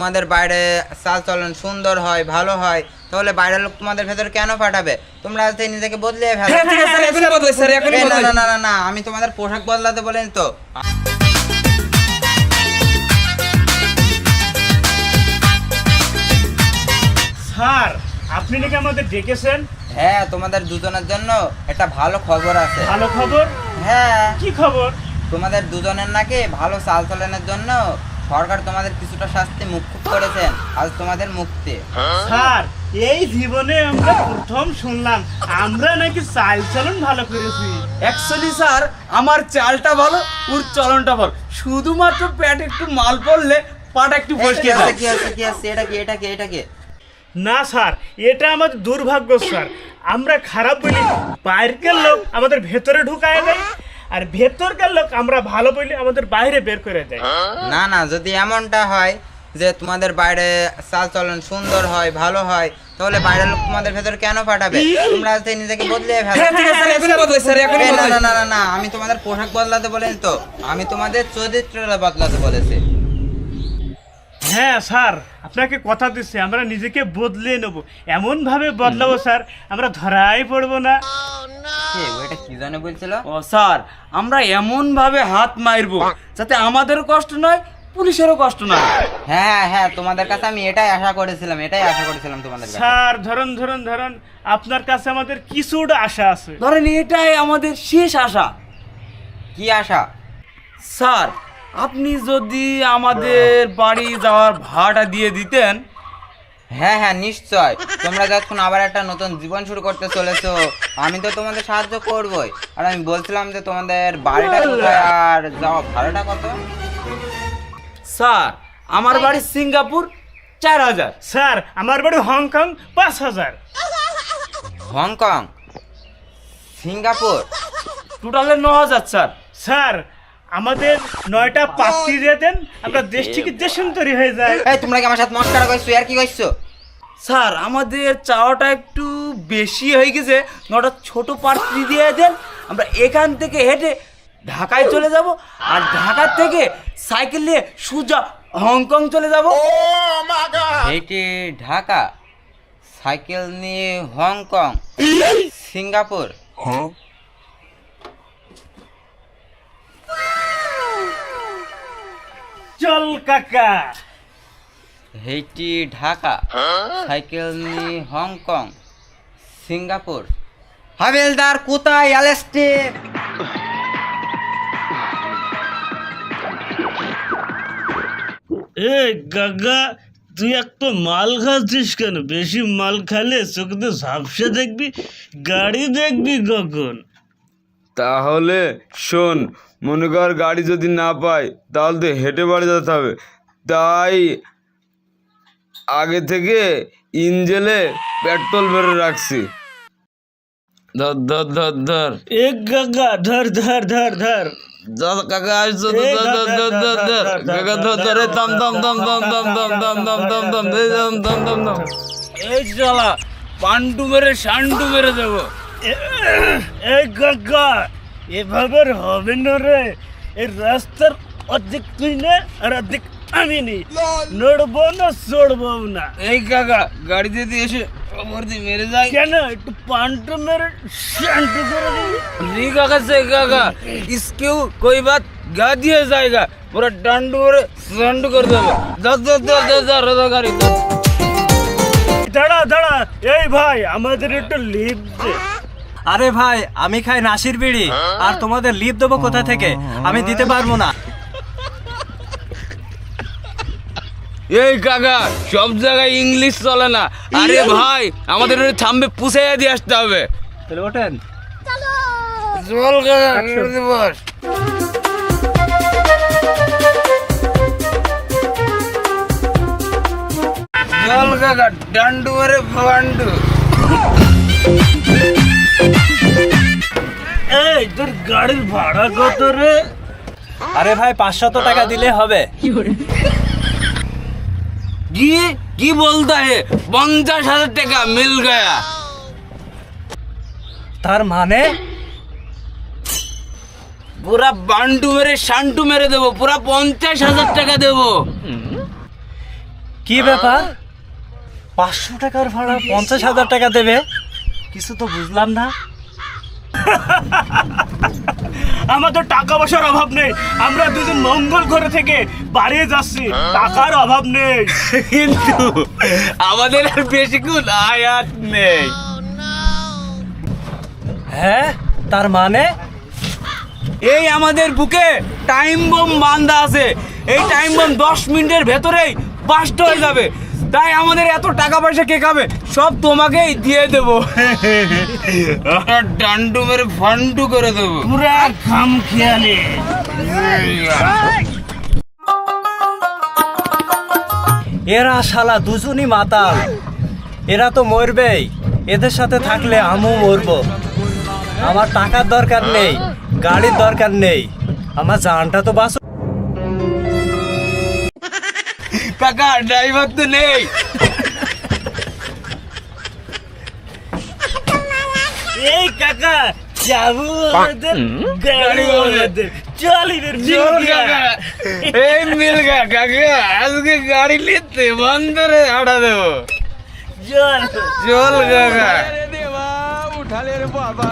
তোমাদের বাইরে চালচলন সুন্দর হয়, ভালো হয়, তাহলে বাইরের লোক তোমাদের ভেতর কেন পাঠাবে? তোমরা আজ থেকে নিজেকে বদলিয়ে ফেলো। না না না না না, আমি তোমাদের পোশাক বদলাতে বলিনি তো। স্যার, আপনি নাকি আমাদের ডেকেছেন? হ্যাঁ, তোমাদের দুজনের জন্য একটা ভালো খবর আছে। ভালো খবর? হ্যাঁ। কি খবর? তোমাদের দুজনের নাকি ভালো চালচলনের জন্য সরকার তোমাদের কিছুটা শাস্তি মুক্ত করেছেন। আজ তোমাদের মুক্তি। স্যার, এই জীবনে আমরা প্রথম শুনলাম আমরা নাকি চালচলন ভালো করেছি। অ্যাকচুয়ালি স্যার, আমার চালটা ভালো, ওর চলনটা ভালো। শুধুমাত্র পেটে একটু মাল পড়লে পাটা একটু ফসকে যায়। কি আছে? এটা কি? না স্যার, এটা আমাদের দুর্ভাগ্য স্যার। আমরা খারাপ বলি বাইরের লোক আমাদের ভেতরে ঢুকায় দেয়, আর ভেতরকার লোক আমরা ভালো বলি আমাদের বাইরে বের করে দেয়। না না, যদি এমনটা হয় যে তোমাদের বাইরে চালচলন সুন্দর হয়, ভালো হয়, তাহলে বাইরের লোক তোমাদের ভেতর কেন পাঠাবে? তোমরা আজ থেকে নিজেকে বদলিয়ে ফেলো। না না না না না, আমি তোমাদের পোশাক বদলাতে বলিনি তো, আমি তোমাদের চরিত্রটা বদলাতে বলেছি। হ্যাঁ স্যার, আপনাকে কথা দিচ্ছি আমরা নিজেকে বদলে নেব, এমন ভাবে বদলাবো স্যার আমরা ধরাই পড়বো না। এটা কি জানে বলছিল? ও স্যার, আমরা এমন ভাবে হাত মারবো যাতে আমাদেরও কষ্ট নয়, পুলিশেরও কষ্ট নয়। হ্যাঁ হ্যাঁ, তোমাদের কাছে আমি এটাই আশা করেছিলাম তোমাদের কাছে। স্যার ধরুন আপনার কাছে আমাদের কিছুটা আশা আছে। ধরেন এটাই আমাদের শেষ আশা। কি আশা? স্যার, আপনি যদি আমাদের বাড়ি যাওয়ার ভাড়াটা দিয়ে দিতেন। হ্যাঁ হ্যাঁ, নিশ্চয়। তোমরা যখন আবার একটা নতুন জীবন শুরু করতে চলেছো, আমি তো তোমাদের সাহায্য করবই। আর আমি বলছিলাম যে তোমাদের বাড়িটা কোথায় আর যাওয়া ভাড়াটা কত? স্যার, আমার বাড়ি সিঙ্গাপুর, 4000। স্যার, আমার বাড়ি হংকং, 5000। হংকং, সিঙ্গাপুর, টোটালে 9000 স্যার। স্যার, আমাদের 9টা পাত্রী দিয়ে দেন, আমরা দেশ থেকে দেশান্তরী হয়ে যাই। এই তোমরা কি আমার সাথে মস্কারা করছো? আর কি করছো? স্যার, আমাদের চাওয়াটা একটু বেশি হয়ে গেছে। 9টা ছোট পাত্রী দিয়ে দেন, আমরা এখান থেকে হেঁটে ঢাকায় চলে যাব, আর ঢাকা থেকে সাইকেল নিয়ে সোজা হংকং চলে যাব। এইটি ঢাকা, সাইকেল নিয়ে হংকং, সিঙ্গাপুর। চল কাকা। এইটি ঢাকা, সাইকেল নিয়ে হংকং, সিঙ্গাপুর। হাবেলদার কোথায়? অ্যালেস্টিক। এ গাগা, তুই একটা মাল খাচ্ছিস কেন? বেশি মাল খেলে চোখে ঝাপসে দেখবি, গাড়ি দেখবি কখন। তাহলে শোন, মনে কর গাড়ি যদি না পাই তাহলে তো হেঁটে বাড়ি যেতে হবে। তাই আগে থেকে ইঞ্জেলে পেট্রোল ভরে রাখছি। ধর ধর ধর ধর এ গাগা, ধর ধর ধর ধর। ধর কাকা আসছো তো, ধর ধর ধর ধর ধর কাকা, ধর ধর। দম দম দম দম দম দম দম দম দম দম দম দম দম দম। এই চলা পান্ডু মেরে শান্ডু মেরে দেবো। এ গাগা, এভাবে আর হবে না রে। এই রাস্তার অর্ধেক তুই না, আর অর্ধেক আমি নেই। নড়বো না, চড়বো না। এই কাকা, গাড়ি দিয়ে এসে মেরে যায় কেন? একটু পান্টু মেরে শান্তি করে দিবি। नहीं काका से काका, इसके कोई बात गा दिया जाएगा, पूरा डांडू और सांडू कर देगा। दस दस दस दस दस दस गाड़ी। দাঁড়া দাঁড়া, এই ভাই আমাদের একটু লিফট দে। আরে ভাই, আমি খাই নাসির বিড়ি, আর তোমাদের লিভ দেবো কোথা থেকে? আমি দিতে পারবো না। এই কাকা, সব জায়গায় ইংলিশ চলে না। আরে ভাই, আমাদের ওই থামবে পুষাইয়া দিয়ে আসতে হবে। তাহলে ওঠেন। চল কাকা, বস। চল কাকা, ডান্ডু আরে ফান্ডু। এই তোর গাড়ির ভাড়া কত রে? আরে ভাই, 500 টাকা দিলে হবে। কি বলতা হে? 50,000 টাকা মিল গয়া। তার মানে পুরা বান্ডু মেরে শান্টু মেরে দেবো, পুরা 50,000 টাকা দেবো। কি ব্যাপার? 500 টাকার ভাড়া 50,000 টাকা দেবে? কিছু তো বুঝলাম না। আমাদের টাকা পয়সার অভাব নেই, আমরা দুজন মঙ্গল ঘরে থেকে বাড়িয়ে যাচ্ছি, টাকার অভাব নেই। কিন্তু আমাদের আর বেশিক্ষণ আয়াত নেই। হ্যাঁ, তার মানে? এই আমাদের বুকে টাইম বম বাঁধা আছে, এই টাইম বম 10 মিনিটের ভেতরেই বাস্ট হয়ে যাবে। তাই আমাদের এত টাকা পয়সা কে খাবে, সব তোমাকেই দিয়ে দেবো। ডান্ডু মেরে ফান্ডু করে দেবো। পুরা খাম খেয়ালে। এরা শালা দুজনই মাতাল, এরা তো মরবেই। এদের সাথে থাকলে আমিও মরবো। আমার টাকার দরকার নেই, গাড়ির দরকার নেই, আমার জানটা তো বাঁচো। কাকা ড্রাইভার তো নেই। এই কাকা, যাবো আমাদের, গাড়ি আমাদের, চল এদের চল কাকা, এই মিল কাকা, আজকে গাড়ি নিতে বন্দরে আড়া দেবো। চল। চল কাকা। দেওয়া উঠালে রে বাবা।